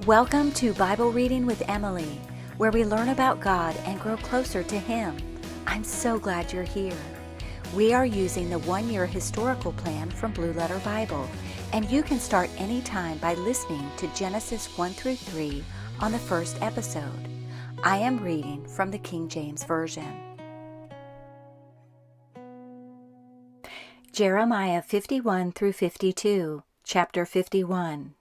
Welcome to Bible Reading with Emily, where we learn about God and grow closer to Him. I'm so glad you're here. We are using the one-year historical plan from Blue Letter Bible, and you can start anytime by listening to Genesis 1 through 3 on the first episode. I am reading from the King James Version. Jeremiah 51 through 52, chapter 51.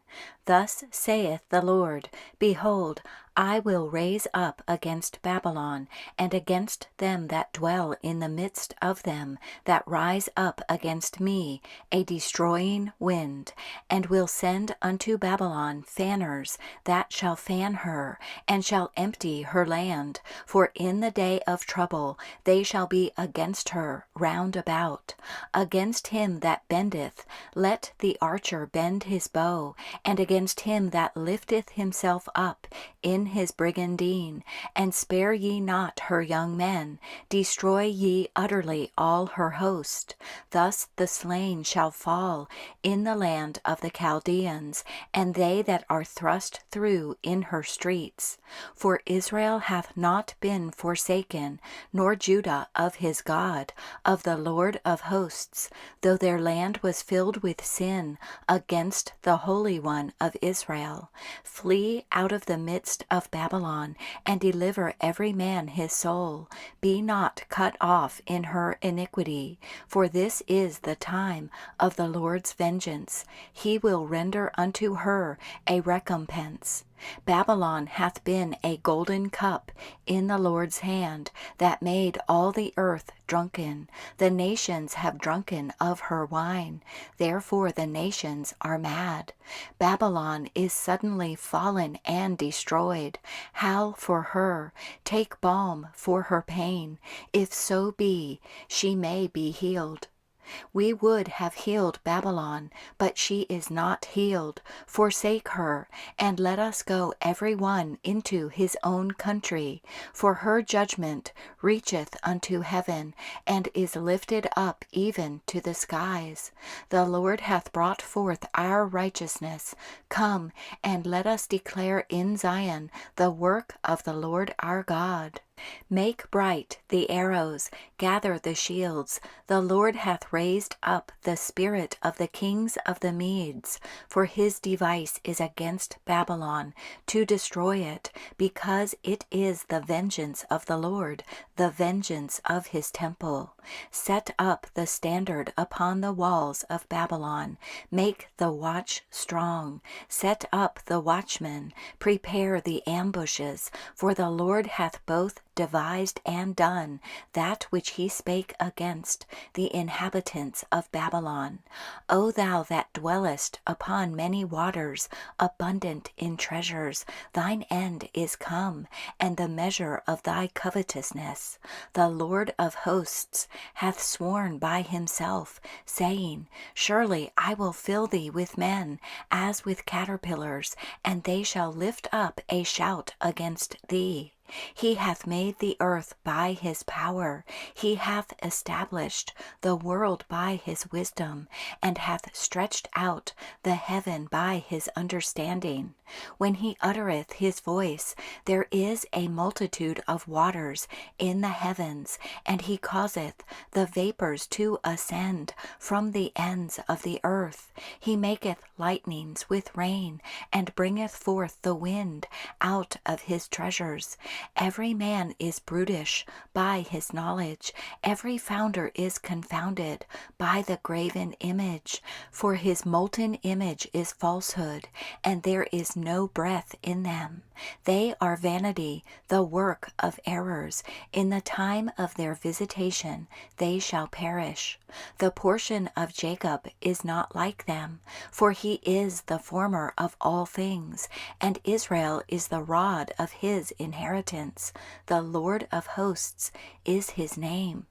Thus saith the Lord, Behold, I will raise up against Babylon, and against them that dwell in the midst of them, that rise up against me, a destroying wind, and will send unto Babylon fanners, that shall fan her, and shall empty her land. For in the day of trouble they shall be against her round about. Against him that bendeth, let the archer bend his bow, and against him that lifteth himself up in his brigandine, and spare ye not her young men, destroy ye utterly all her host. Thus the slain shall fall in the land of the Chaldeans, and they that are thrust through in her streets. For Israel hath not been forsaken, nor Judah of his God, of the Lord of hosts, though their land was filled with sin against the Holy One of Israel. Flee out of the midst of Babylon, and deliver every man his soul. Be not cut off in her iniquity, for this is the time of the Lord's vengeance. He will render unto her a recompense. Babylon hath been a golden cup in the Lord's hand, that made all the earth drunken. The nations have drunken of her wine, therefore the nations are mad. Babylon is suddenly fallen and destroyed. Howl for her, take balm for her pain, if so be she may be healed. We would have healed Babylon, but she is not healed. Forsake her, and let us go every one into his own country. For her judgment reacheth unto heaven, and is lifted up even to the skies. The Lord hath brought forth our righteousness. Come, and let us declare in Zion the work of the Lord our God. Make bright the arrows, gather the shields. The Lord hath raised up the spirit of the kings of the Medes, for his device is against Babylon, to destroy it, because it is the vengeance of the Lord, the vengeance of his temple. Set up the standard upon the walls of Babylon, make the watch strong. Set up the watchmen, prepare the ambushes, for the Lord hath both devised and done that which he spake against the inhabitants of Babylon. O thou that dwellest upon many waters, abundant in treasures, thine end is come, and the measure of thy covetousness. The Lord of hosts hath sworn by himself, saying, Surely I will fill thee with men, as with caterpillars, and they shall lift up a shout against thee. He hath made the earth by his power. He hath established the world by his wisdom, and hath stretched out the heaven by his understanding. When he uttereth his voice, there is a multitude of waters in the heavens, and he causeth the vapors to ascend from the ends of the earth. He maketh lightnings with rain, and bringeth forth the wind out of his treasures. Every man is brutish by his knowledge. Every founder is confounded by the graven image. For his molten image is falsehood, and there is no breath in them. They are vanity, the work of errors. In the time of their visitation they shall perish. The portion of Jacob is not like them, for he is the former of all things, and Israel is the rod of his inheritance. The Lord of hosts is his name.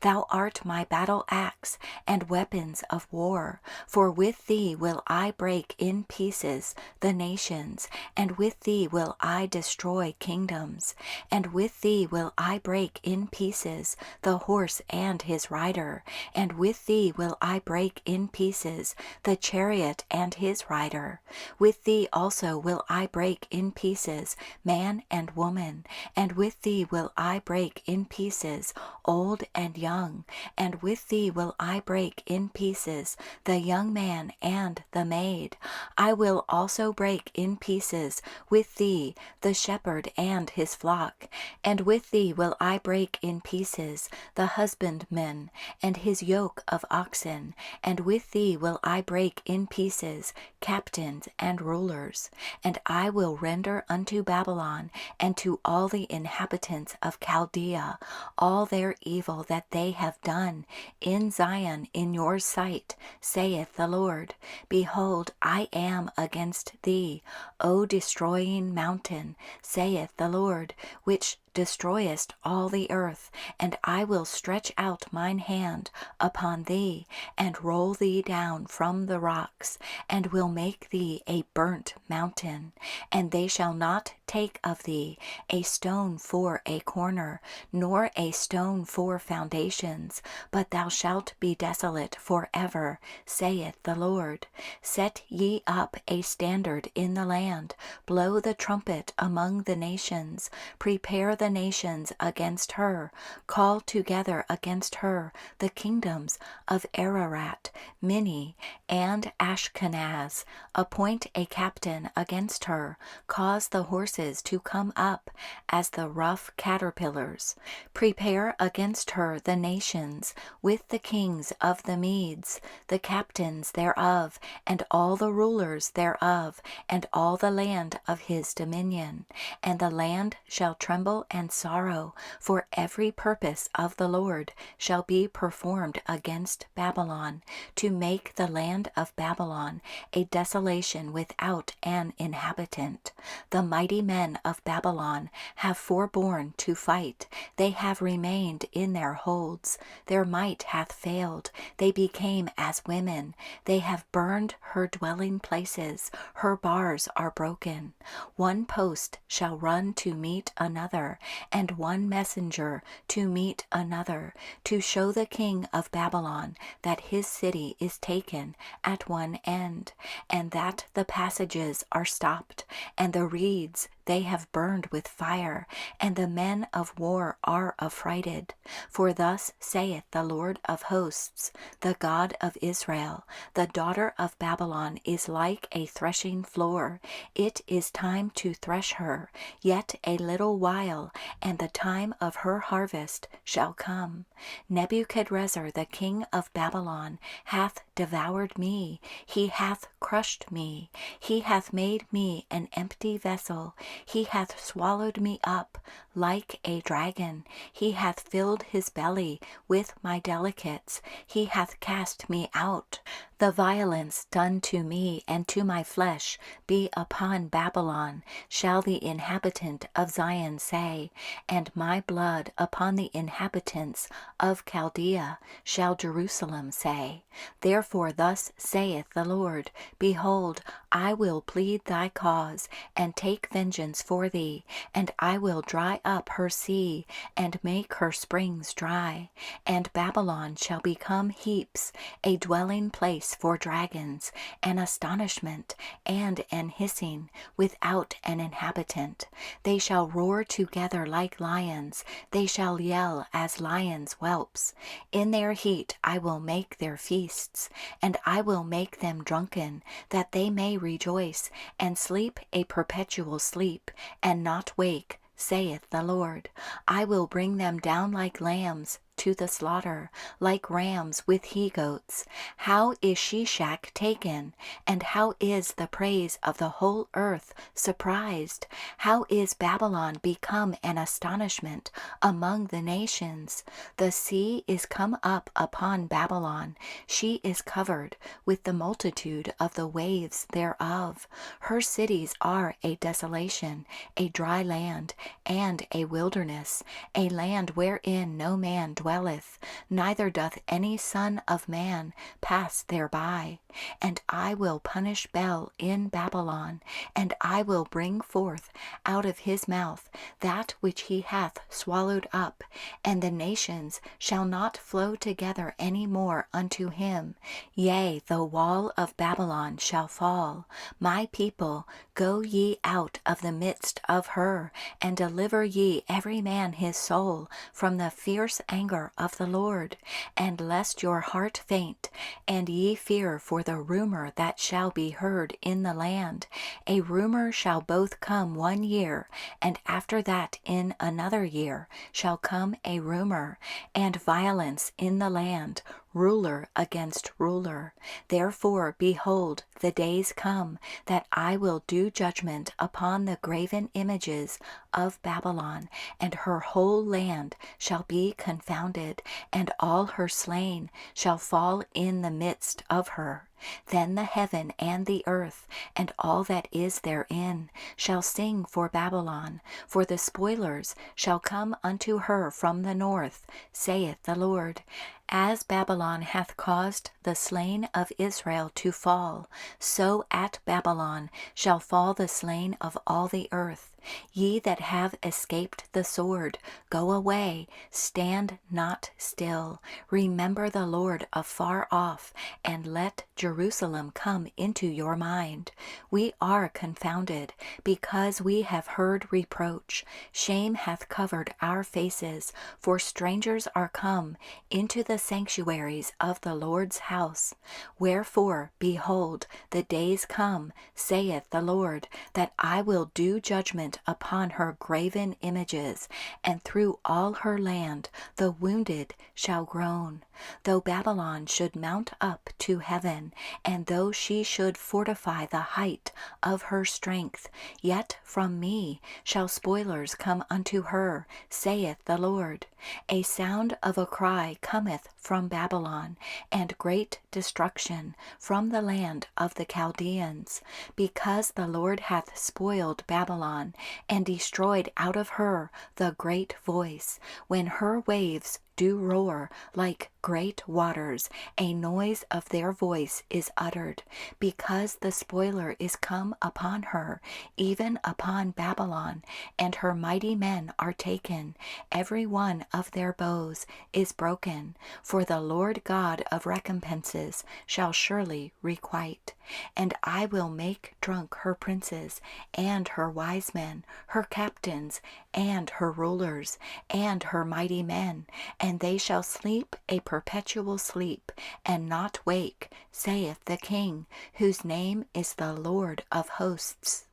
Thou art my battle axe and weapons of war, for with thee will I break in pieces the nations, and with thee will I destroy kingdoms, and with thee will I break in pieces the horse and his rider, and with thee will I break in pieces the chariot and his rider. With thee also will I break in pieces man and woman, and with thee will I break in pieces old and young, and with thee will I break in pieces the young man and the maid. I will also break in pieces with thee the shepherd and his flock, and with thee will I break in pieces the husbandman and his yoke of oxen, and with thee will I break in pieces captains and rulers. And I will render unto Babylon and to all the inhabitants of Chaldea all their evil that they have done in Zion in your sight, saith the Lord. Behold, I am against thee, O destroying mountain, saith the Lord, which destroyest all the earth, and I will stretch out mine hand upon thee, and roll thee down from the rocks, and will make thee a burnt mountain. And they shall not take of thee a stone for a corner, nor a stone for foundations, but thou shalt be desolate forever, saith the Lord. Set ye up a standard in the land, blow the trumpet among the nations, prepare the nations against her, call together against her the kingdoms of Ararat, Minni, and Ashkenaz, appoint a captain against her, cause the horses to come up as the rough caterpillars. Prepare against her the nations, with the kings of the Medes, the captains thereof, and all the rulers thereof, and all the land of his dominion. And the land shall tremble and sorrow, for every purpose of the Lord shall be performed against Babylon, to make the land of Babylon a desolation without an inhabitant. The mighty men of Babylon have forborne to fight, they have remained in their holds. Their might hath failed, they became as women. They have burned her dwelling places, her bars are broken. One post shall run to meet another, and one messenger to meet another, to show the king of Babylon that his city is taken at one end, and that the passages are stopped, and the reeds they have burned with fire, and the men of war are affrighted. For thus saith the Lord of hosts, the God of Israel, the daughter of Babylon is like a threshing floor. It is time to thresh her, yet a little while, and the time of her harvest shall come. Nebuchadrezzar the king of Babylon hath devoured me, he hath crushed me, he hath made me an empty vessel, he hath swallowed me up like a dragon, he hath filled his belly with my delicates, he hath cast me out. The violence done to me and to my flesh be upon Babylon, shall the inhabitant of Zion say, and my blood upon the inhabitants of Chaldea, shall Jerusalem say. Therefore thus saith the Lord, Behold, I will plead thy cause, and take vengeance for thee, and I will dry up her sea, and make her springs dry. And Babylon shall become heaps, a dwelling place for dragons, an astonishment, and an hissing, without an inhabitant. They shall roar together like lions, they shall yell as lions' whelps. In their heat I will make their feasts, and I will make them drunken, that they may rejoice, and sleep a perpetual sleep, and not wake, saith the Lord. I will bring them down like lambs to the slaughter, like rams with he-goats. How is Shishak taken, and how is the praise of the whole earth surprised? How is Babylon become an astonishment among the nations? The sea is come up upon Babylon, she is covered with the multitude of the waves thereof. Her cities are a desolation, a dry land, and a wilderness, a land wherein no man dwelleth. dwelleth, neither doth any son of man pass thereby. And I will punish Bel in Babylon, and I will bring forth out of his mouth that which he hath swallowed up, and the nations shall not flow together any more unto him. Yea, the wall of Babylon shall fall. My people, go ye out of the midst of her, and deliver ye every man his soul from the fierce anger of the Lord. And lest your heart faint, and ye fear for the rumor that shall be heard in the land. A rumor shall both come 1 year, and after that in another year shall come a rumor, and violence in the land, ruler against ruler. Therefore, behold, the days come that I will do judgment upon the graven images of Babylon, and her whole land shall be confounded, and all her slain shall fall in the midst of her. Then the heaven and the earth, and all that is therein, shall sing for Babylon, for the spoilers shall come unto her from the north, saith the Lord. As Babylon hath caused the slain of Israel to fall, so at Babylon shall fall the slain of all the earth. Ye that have escaped the sword, go away, stand not still. Remember the Lord afar off, and let Jerusalem come into your mind. We are confounded, because we have heard reproach. Shame hath covered our faces, for strangers are come into the sanctuaries of the Lord's house. Wherefore, behold, the days come, saith the Lord, that I will do judgment upon her graven images, and through all her land the wounded shall groan. Though Babylon should mount up to heaven, and though she should fortify the height of her strength, yet from me shall spoilers come unto her, saith the Lord. A sound of a cry cometh from Babylon, and great destruction from the land of the Chaldeans, because the Lord hath spoiled Babylon, and destroyed out of her the great voice. When her waves do roar like great waters, a noise of their voice is uttered, because the spoiler is come upon her, even upon Babylon, and her mighty men are taken. Every one of their bows is broken, for the Lord God of recompenses shall surely requite. And I will make drunk her princes, and her wise men, her captains, and her rulers, and her mighty men, and they shall sleep a perpetual sleep, and not wake, saith the King, whose name is the Lord of hosts.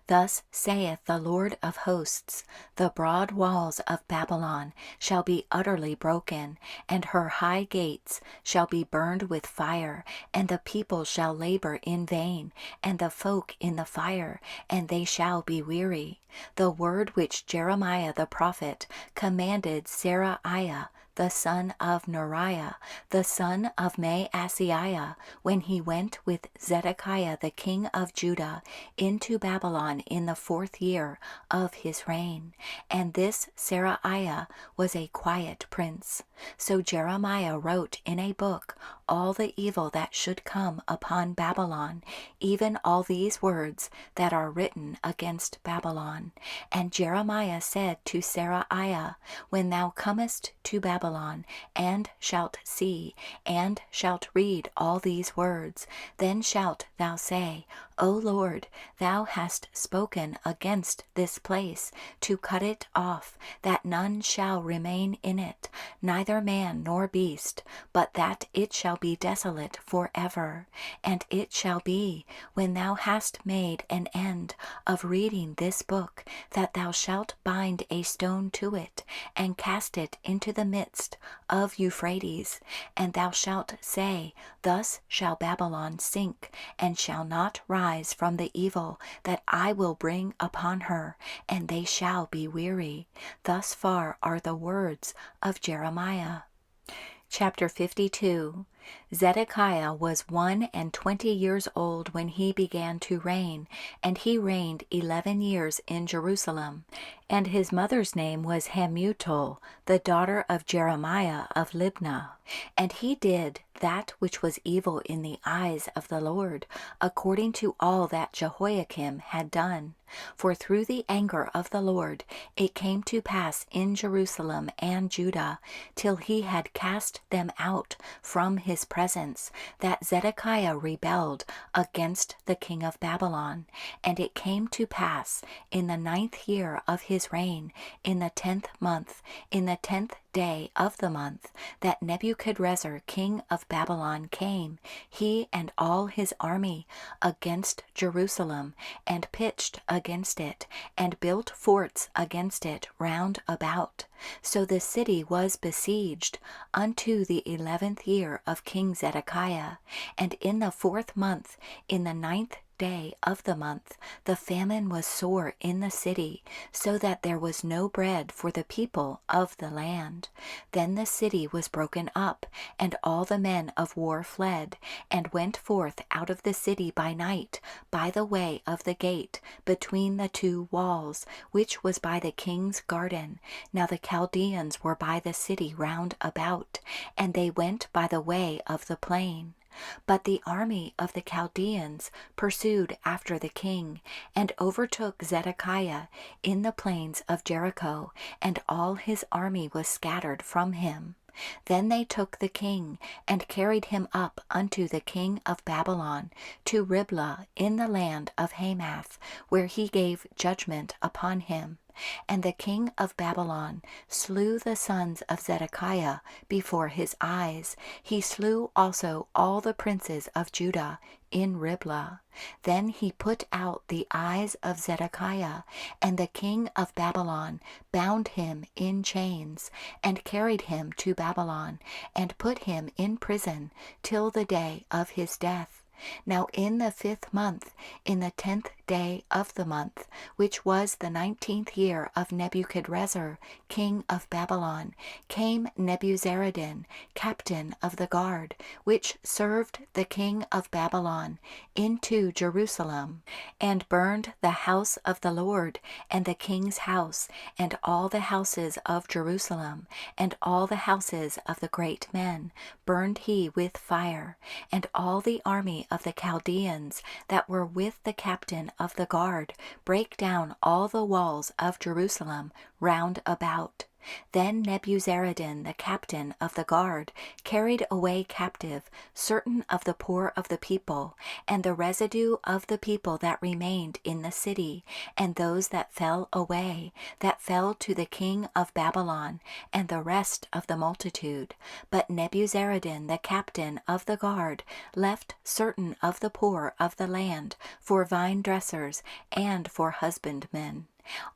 Thus saith the Lord of hosts, the broad walls of Babylon shall be utterly broken, and her high gates shall be burned with fire, and the people shall labor in vain, and the folk in the fire, and they shall be weary. The word which Jeremiah the prophet commanded Seraiah, the son of Neriah, the son of Maaseiah, when he went with Zedekiah the king of Judah into Babylon in the 4th year of his reign. And this Seraiah was a quiet prince. So Jeremiah wrote in a book all the evil that should come upon Babylon, even all these words that are written against Babylon. And Jeremiah said to Seraiah, When thou comest to Babylon, and shalt see, and shalt read all these words, then shalt thou say, O Lord, thou hast spoken against this place, to cut it off, that none shall remain in it, neither man nor beast, but that it shall be desolate forever. And it shall be, when thou hast made an end of reading this book, that thou shalt bind a stone to it, and cast it into the midst of Euphrates. And thou shalt say, Thus shall Babylon sink, and shall not rise from the evil that I will bring upon her, and they shall be weary. Thus far are the words of Jeremiah. Chapter 52. Zedekiah was 21 years old when he began to reign, and he reigned 11 years in Jerusalem. And his mother's name was Hamutal, the daughter of Jeremiah of Libnah. And he did that which was evil in the eyes of the Lord, according to all that Jehoiakim had done. For through the anger of the Lord it came to pass in Jerusalem and Judah, till he had cast them out from his presence, that Zedekiah rebelled against the king of Babylon. And it came to pass in the 9th year of his reign, in the 10th month, in the 10th day of the month, that Nebuchadrezzar king of Babylon came, he and all his army, against Jerusalem, and pitched against it, and built forts against it round about. So the city was besieged unto the 11th year of King Zedekiah. And in the 4th month, in the 9th day of the month, the famine was sore in the city, so that there was no bread for the people of the land. Then the city was broken up, and all the men of war fled, and went forth out of the city by night, by the way of the gate, between the two walls, which was by the king's garden. Now the Chaldeans were by the city round about, and they went by the way of the plain. But the army of the Chaldeans pursued after the king, and overtook Zedekiah in the plains of Jericho, and all his army was scattered from him. Then they took the king, and carried him up unto the king of Babylon, to Riblah in the land of Hamath, where he gave judgment upon him. And the king of Babylon slew the sons of Zedekiah before his eyes. He slew also all the princes of Judah in Riblah. Then he put out the eyes of Zedekiah, and the king of Babylon bound him in chains, and carried him to Babylon, and put him in prison till the day of his death. Now in the 5th month, in the 10th day of the month, which was the 19th year of Nebuchadrezzar, king of Babylon, came Nebuzaradan, captain of the guard, which served the king of Babylon, into Jerusalem, and burned the house of the Lord, and the king's house, and all the houses of Jerusalem, and all the houses of the great men, burned he with fire. And all the army of the Chaldeans that were with the captain of the guard brake down all the walls of Jerusalem round about. Then Nebuzaradan, the captain of the guard, carried away captive certain of the poor of the people, and the residue of the people that remained in the city, and those that fell away, that fell to the king of Babylon, and the rest of the multitude. But Nebuzaradan, the captain of the guard, left certain of the poor of the land for vine dressers and for husbandmen.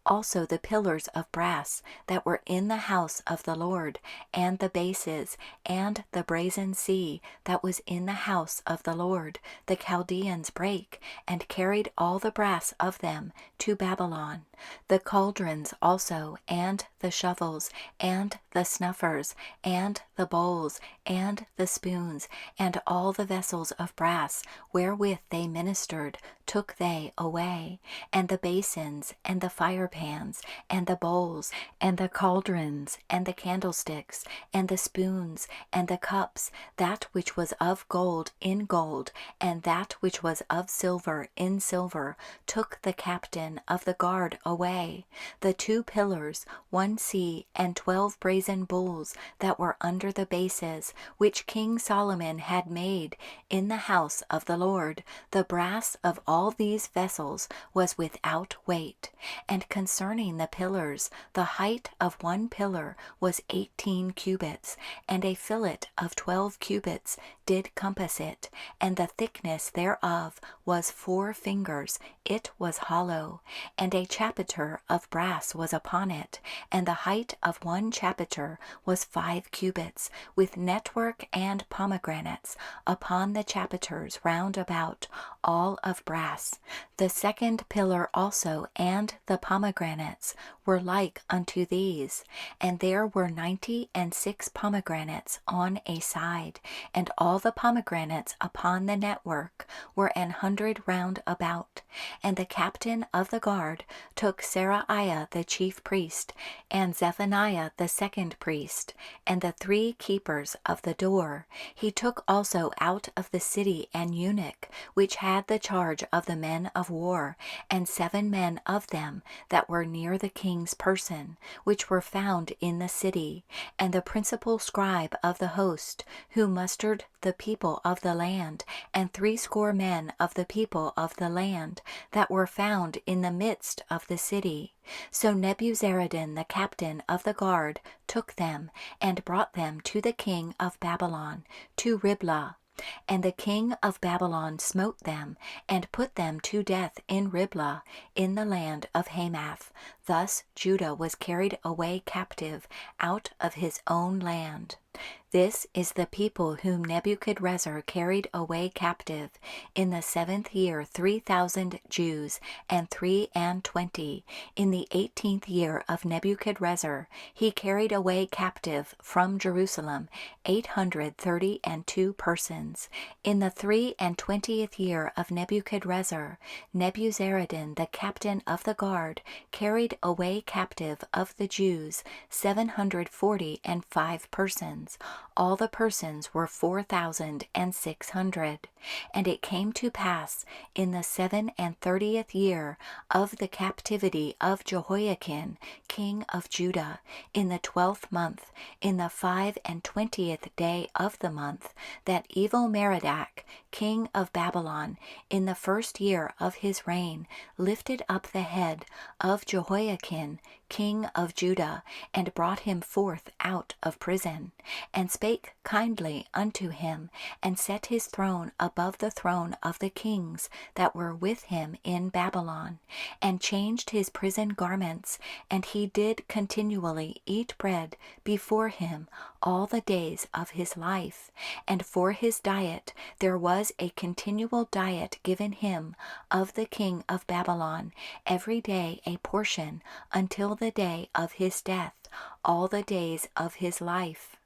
Also the pillars of brass that were in the house of the Lord, and the bases, and the brazen sea that was in the house of the Lord, the Chaldeans brake, and carried all the brass of them to Babylon. The cauldrons also, and the shovels, and the snuffers, and the bowls, and the spoons, and all the vessels of brass wherewith they ministered, took they away, and the basins, and the firepans, and the bowls, and the cauldrons, and the candlesticks, and the spoons, and the cups, that which was of gold in gold, and that which was of silver in silver, took the captain of the guard away. The 2 pillars, 1 sea, and 12 brazen bulls that were under the bases, which King Solomon had made in the house of the Lord, the brass of all these vessels was without weight. And concerning the pillars, the height of 1 pillar was 18 cubits, and a fillet of 12 cubits did compass it, and the thickness thereof was 4 fingers, it was hollow. And a chapiter of brass was upon it, and the height of 1 chapiter was 5 cubits, with network and pomegranates upon the chapiters round about, all of brass. The 2nd pillar also and the pomegranates were like unto these, and there were 96 pomegranates on a side, and all the pomegranates upon the network were 100 round about. And the captain of the guard took Seraiah the chief priest, and Zephaniah the second priest, and the 3 keepers of the door. He took also out of the city an eunuch, which had the charge of the men of war, and 7 men of them that were near the king's person, which were found in the city, and the principal scribe of the host, who mustered the people of the land, and 60 men of the people of the land, that were found in the midst of the city. So Nebuzaradan the captain of the guard took them, and brought them to the king of Babylon, to Riblah. And the king of Babylon smote them, and put them to death in Riblah, in the land of Hamath. Thus Judah was carried away captive out of his own land. This is the people whom Nebuchadrezzar carried away captive. In the 7th year 3,000 Jews, and 23. In the 18th year of Nebuchadrezzar he carried away captive from Jerusalem 832 persons. In the 23 year of Nebuchadrezzar, Nebuzaradan the captain of the guard carried away captive of the Jews 745 persons. All the persons were 4,600. And it came to pass in the 37th year of the captivity of Jehoiakim, king of Judah, in the 12th month, in the 25th day of the month, that Evil-Merodach, king of Babylon, in the 1st year of his reign, lifted up the head of Jehoiakim, king of Judah, and brought him forth out of prison, and spake kindly unto him, and set his throne above the throne of the kings that were with him in Babylon, and changed his prison garments, and he did continually eat bread before him all the days of his life. And for his diet there was a continual diet given him of the king of Babylon, every day a portion, until the day of his death, all the days of his life.